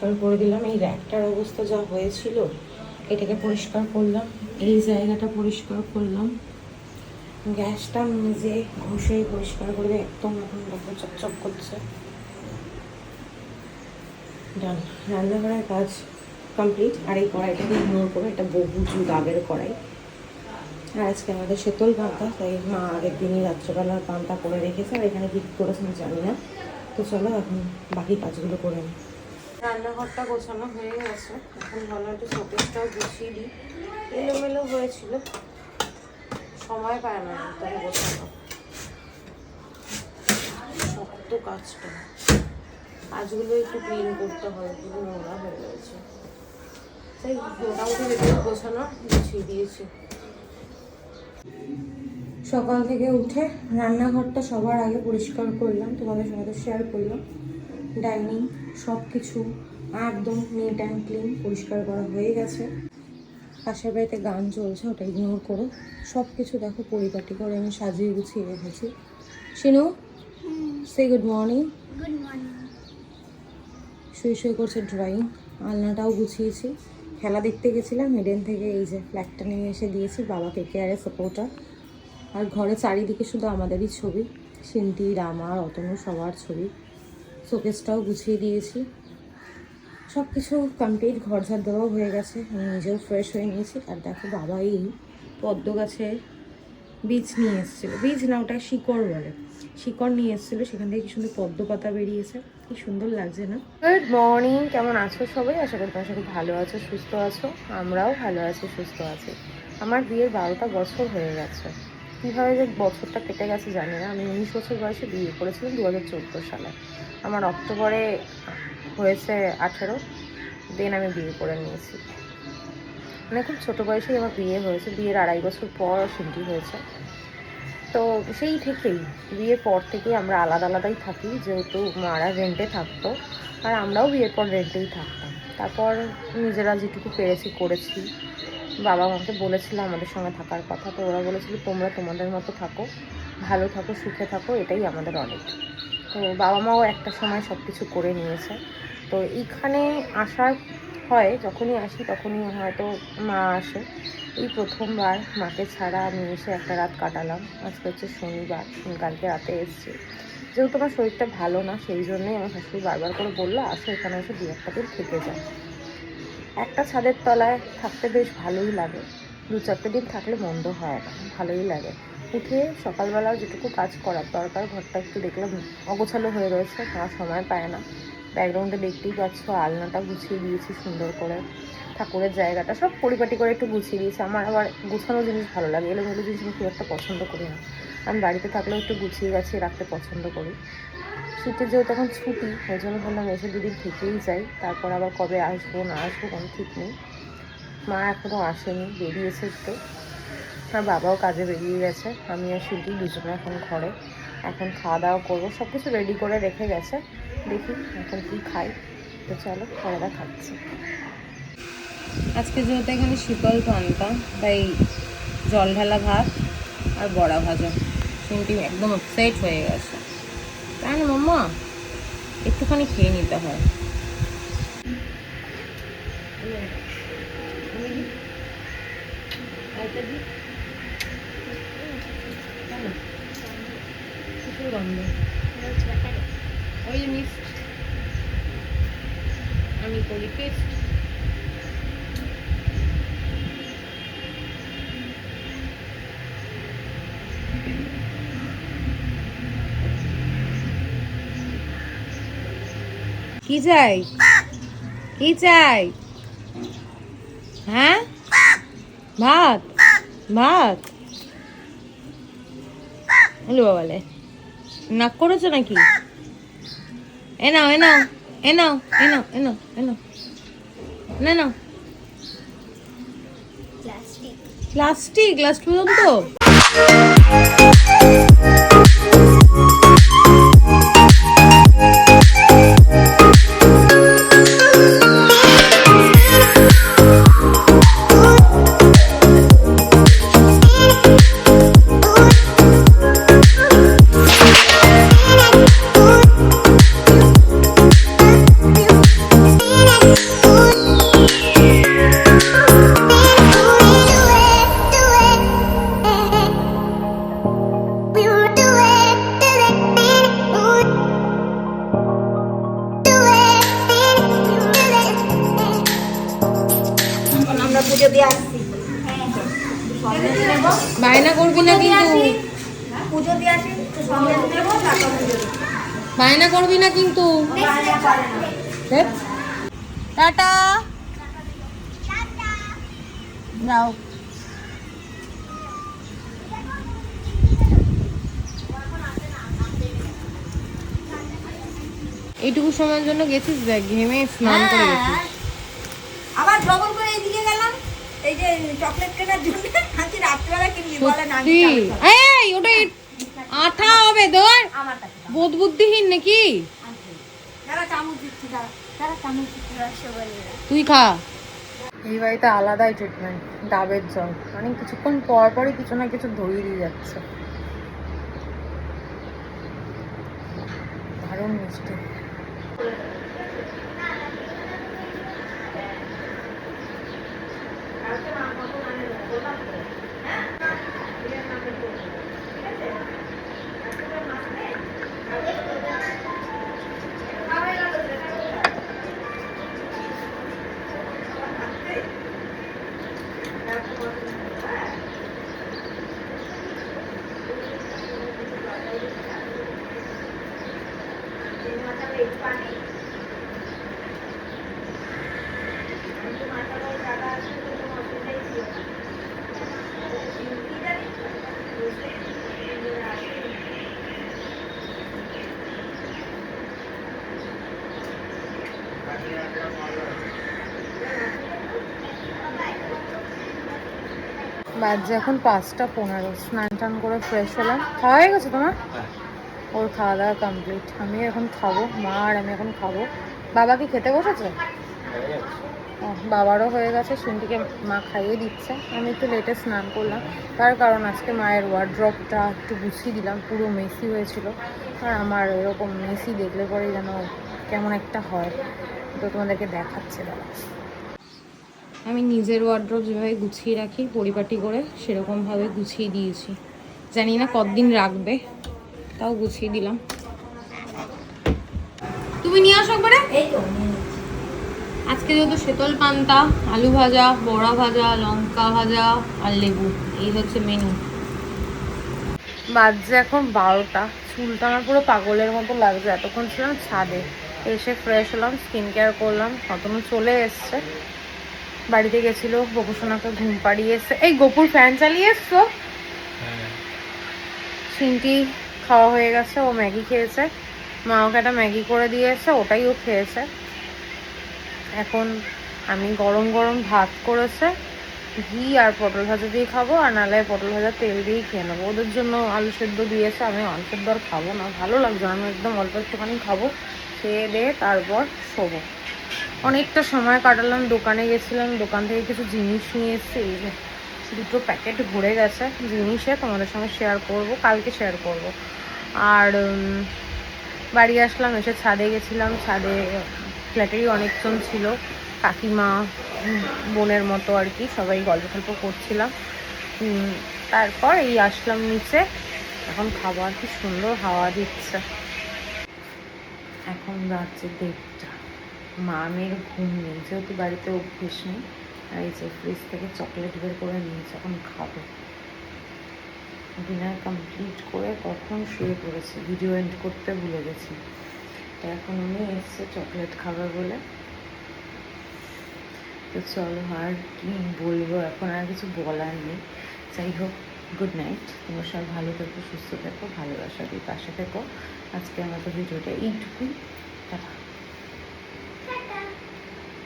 পরিষ্কার করে দিলাম। এই র্যাকটার অবস্থা যা হয়েছিল, এটাকে পরিষ্কার করলাম। এই জায়গাটা পরিষ্কার করলাম। গ্যাসটা নিজে ঘষেই পরিষ্কার করবে, একদম এখন দেখো চকচক করছে। ডান, রান্নাঘরের কাজ কমপ্লিট। আর এই কড়াইটাকে ইগনোর করে, এটা বহু যুগ আগের কড়াই। আর আজকে আমাদের শীতল পান্তা, তাই মা আগের দিনই রাত্রেবেলার পান্তা করে রেখেছে। আর এখানে কী করেছেন জানি না। তো চলো এখন বাকি কাজগুলো করে নিই। রান্নাঘরটা গোছানো হয়ে গেছে, এখন ভালো একটু শোকেসটাও গুছিয়ে দিই। এলোমেলো হয়েছিল, সময় পায় না তাই গোছানো। শক্ত কাজটা, কাজগুলো একটু ক্লিন করতে হয়, পুরো নোংরা হয়ে গেছে। তাই মোটামুটি ভেতরে গোছানো গুছিয়ে দিয়েছি। সকাল থেকে উঠে রান্নাঘরটা সবার আগে পরিষ্কার করলাম, তোমাদের সঙ্গে শেয়ার করলাম। ডাইনিং সব কিছু একদম নিট অ্যান্ড ক্লিন পরিষ্কার করা হয়ে গেছে। পাশের বাড়িতে গান চলছে, ওটা ইগনোর করো। সব কিছু দেখো পরিপাটি করে আমি সাজিয়ে গুছিয়ে রেখেছি। শিনু, সে গুড মর্নিং। Good morning. শুয়ে শুয়ে করছে ড্রয়িং। আলনাটাও গুছিয়েছি। খেলা দেখতে গেছিলাম, এডেন থেকে এই যে ফ্ল্যাগটা নিয়ে এসে দিয়েছি, বাবা কেকেআরের সাপোর্টার। আর ঘরে চারিদিকে শুধু আমাদেরই ছবি, সিন্টির, আমার, অতনু, সবার ছবি। শোকেসটাও গুছিয়ে দিয়েছি। সব কিছু কমপ্লিট, ঘর ঝাড় দেওয়াও হয়ে গেছে। আমি নিজেও ফ্রেশ হয়ে নিয়েছি। আর দেখো বাবা এই পদ্ম গাছে বীজ নিয়ে এসেছিলো, বীজ না ওটা শিকড় বলে, শিকড় নিয়ে এসেছিলো। সেখান থেকে কি সুন্দর পদ্ম পাতা বেরিয়েছে, কি সুন্দর লাগছে না? গুড মর্নিং, কেমন আছো সবাই? আশা করি তোমার সাথে ভালো আছো, সুস্থ আছো। আমরাও ভালো আছি, সুস্থ আছি। আমার বিয়ের 12টা বছর হয়ে গেছে। কীভাবে যে বছরটা কেটে গেছে জানি না। আমি 19 বছর বয়সে বিয়ে করেছিলাম 2014 সালে। আমার অক্টোবরে হয়েছে 18, দেন আমি বিয়ে করে নিয়েছি। মানে খুব ছোটো বয়সেই আমার বিয়ে হয়েছে। বিয়ের 2.5 বছর পর সিন্টি হয়েছে। তো সেই থেকেই, বিয়ের পর থেকেই আমরা আলাদা আলাদাই থাকি, যেহেতু মারা রেন্টে থাকতো আর আমরাও বিয়ের পর রেন্টেই থাকতাম। তারপর নিজেরা যেটুকু পেরেছি করেছি। বাবা মাকে বলেছিলাম আমাদের সঙ্গে থাকার কথা, তো ওরা বলেছিল তোমরা তোমাদের মতো থাকো, ভালো থাকো, সুখে থাকো, এটাই আমাদের অনেক। তো বাবা মাও একটা সময় সব কিছু করে নিয়েছে। তো এইখানে আসার হয়, যখনই আসি তখনই হয়তো মা আসে। এই প্রথমবার মাকে ছাড়া আমি এসে একটা রাত কাটালাম। আজকে হচ্ছে শনিবার, কালকে রাতে এসেছি। যেহেতু আমার শরীরটা ভালো না, সেই জন্যই আমার শাশুড়ি বারবার করে বললো আসো এখানে এসে 2-1 দিন থেকে যায়। একটা ছাদের তলায় থাকতে বেশ ভালোই লাগে, 2-4 দিন থাকলে মন্দ হয় না, ভালোই লাগে। উঠে সকালবেলা যেটুকু কাজ করার দরকার, ঘরটা একটু দেখলাম অগোছালো হয়ে রয়েছে, আমার সময় পায় না। ব্যাকগ্রাউন্ডে দেখতেই পাচ্ছ, আলনাটা গুছিয়ে দিয়েছি সুন্দর করে, ঠাকুরের জায়গাটা সব পরিপাটি করে একটু গুছিয়ে দিয়েছি। আমার আবার গুছানো জিনিস ভালো লাগে, এলোমেলো জিনিস আমি খুব একটা পছন্দ করি না। আমি বাড়িতে থাকলেও একটু গুছিয়ে গাছিয়ে রাখতে পছন্দ করি। শীতের যেহেতু এখন ছুটি, ওই জন্য বললাম এসে 2 দিন থেকেই যাই। তারপর আবার কবে আসবো না আসবো কোনো ঠিক নেই। মা এখনও আসেনি, বেরিয়েছে একটু। আর বাবাও কাজে বেরিয়ে গেছে। আমি আর শিল্পী দুজনে এখন ঘরে। এখন খাওয়া দাওয়া করবো, সব কিছু রেডি করে রেখে গেছে। দেখি এখন কি খাই। তো চলো পরেরা খাচ্ছি। আজকে যেহেতু এখানে শীতল পান্তা, তাই জল ঢালা ভাত আর বড়া ভাজা। শিল্পী একদম আপসেট হয়ে গেছে, তাই না মাম্মা? একটুখানি খেয়ে নিতে হয়। ওই মিক্সড আমি করি টেস্ট। কি চাই, কি চাই? হ্যাঁ, ভাত, ভাত। হলো বাবালে, নাক করেছো নাকি? এ নাও, এ নাও, এ নাও, এ নাও, এ নাও, এ নাও, না নাও। প্লাস্টিক লাস্ট পর্যন্ত। পুজো দিয়ে আসছি। সন্দেশ নেবো, বায়না করবি না কিন্তু, পুজো দিয়ে আসি, একটু সন্দেশ নেবো, তারপর পুজো দেবো। বায়না করবি না কিন্তু। বায়না করে না। দেখ। টাটা। যাও। এইটুকু সময়ের জন্য গেছিস, দেখ ঘেমে স্নান করে গেছিস। আবার ডবল করে এইদিকে গেলাম, এই যে চকলেট কেনার জন্য। আজকে রাত্রিবেলা কিনবি বলে না, সত্যি? এই ওটা আঠা হবে তোর, আমার কাছে বোধ বুদ্ধিহীন নাকি? যারা চামচ দিচ্ছি, যারা চামচ দিচ্ছি, রসগোল্লা। তুই খা। এই বাড়িতে আলাদাই ট্রিটমেন্ট, ডাবের জল মানে কিছুক্ষণ পর পরই কিছু না কিছু ধরিয়ে দিয়ে যাচ্ছে। দারুণ মিষ্টি। বাজে এখন 5:15। স্নান টান করে ফ্রেশ হলাম। খাওয়া হয়ে গেছে তোমার? ওর খাওয়া দাওয়া কমপ্লিট। আমি এখন খাবো, মা আর আমি এখন খাবো। বাবা কি খেতে বসেছে? বাবারও হয়ে গেছে, সিন্টিকে মা খাইয়ে দিচ্ছে। আমি একটু লেটে স্নান করলাম, তার কারণ আজকে মায়ের ওয়ার্ড্রপটা একটু গুছিয়ে দিলাম, পুরো মেসি হয়েছিল। আর আমার এরকম মেসি দেখলে পরে যেন কেমন একটা হয়, তো তোমাদেরকে দেখাচ্ছে দাঁড়া। আমি নিজের ওয়ার্ড্রপ যেভাবে গুছিয়ে রাখি পরিপাটি করে, সেরকমভাবে গুছিয়ে দিয়েছি। জানি না কতদিন রাখবে, তাও গুছিয়ে দিলাম। তুমি নিয়ে আসো একবারে। এই তো আজকে যেহেতু শীতল পান্তা, আলু ভাজা, বড়া ভাজা, লঙ্কা ভাজা আর লেবু, এই হচ্ছে মেনু। বাজছে এখন 12টা। চুলটা আমার পুরো পাগলের মতো লাগছে। এতক্ষণ ছিলাম ছাদে, এসে ফ্রেশ হলাম, স্কিন কেয়ার করলাম, অতনু চলে এসছে, বাড়িতে গেছিলো, গোপুসোনাকে ঘুম পাড়িয়ে এসছে। এই গোপুর ফ্যান চালিয়ে এসছো? সিন্টি খাওয়া হয়ে গেছে, ও ম্যাগি খেয়েছে, মা ওকে একটা ম্যাগি করে দিয়েছে, ওটাই ও খেয়েছে। এখন আমি গরম গরম ভাত করেছে, ঘি আর পটল ভাজা দিয়ে খাবো, আর নাহলে পটল ভাজা তেল দিয়েই খেয়ে নেবো। ওদের জন্য আলু সেদ্ধ দিয়েছে, আমি আলু সেদ্ধ আর খাবো না, ভালো লাগছে না, আমি একদম অল্প একটুখানি খাবো, খেয়ে দিয়ে তারপর শোবো। অনেকটা সময় কাটালাম, দোকানে গেছিলাম, দোকান থেকে কিছু জিনিস নিয়ে এসেছি। এই যে 2টো প্যাকেট ভরে গেছে জিনিসে, তোমাদের সঙ্গে শেয়ার করব, কালকে শেয়ার করব। আর বাড়ি আসলাম, এসে ছাদে গেছিলাম, ছাদে ফ্ল্যাটেরই অনেকজন ছিল, কাকিমা বোনের মতো আর কি, সবাই গল্প টল্প করছিলাম। তারপর এই আসলাম নিচে, এখন খাবার কি সুন্দর হাওয়া দিচ্ছে। এখন যাচ্ছে 1:30। মামের ঘুম নেই, যেহেতু বাড়িতে অভ্যেস নেই। আর এই যে ফ্রিজ থেকে চকলেট বের করে নিয়েছে, এখন খাবো। ডিনার কমপ্লিট করে কখন শুয়ে পড়েছি, ভিডিও এন্ড করতে ভুলে গেছি। তো এখন উনি এসছে চকলেট খাবে বলে। তো চলো, আর কি বলবো, এখন আর কিছু বলার নেই। যাই হোক, গুড নাইট। তোমরা সব ভালো থেকো, সুস্থ থেকো, ভালোবাসা দিয়ে পাশে থেকো। আজকে আমাদের ভিডিওটা এইটুকুই। টাটা।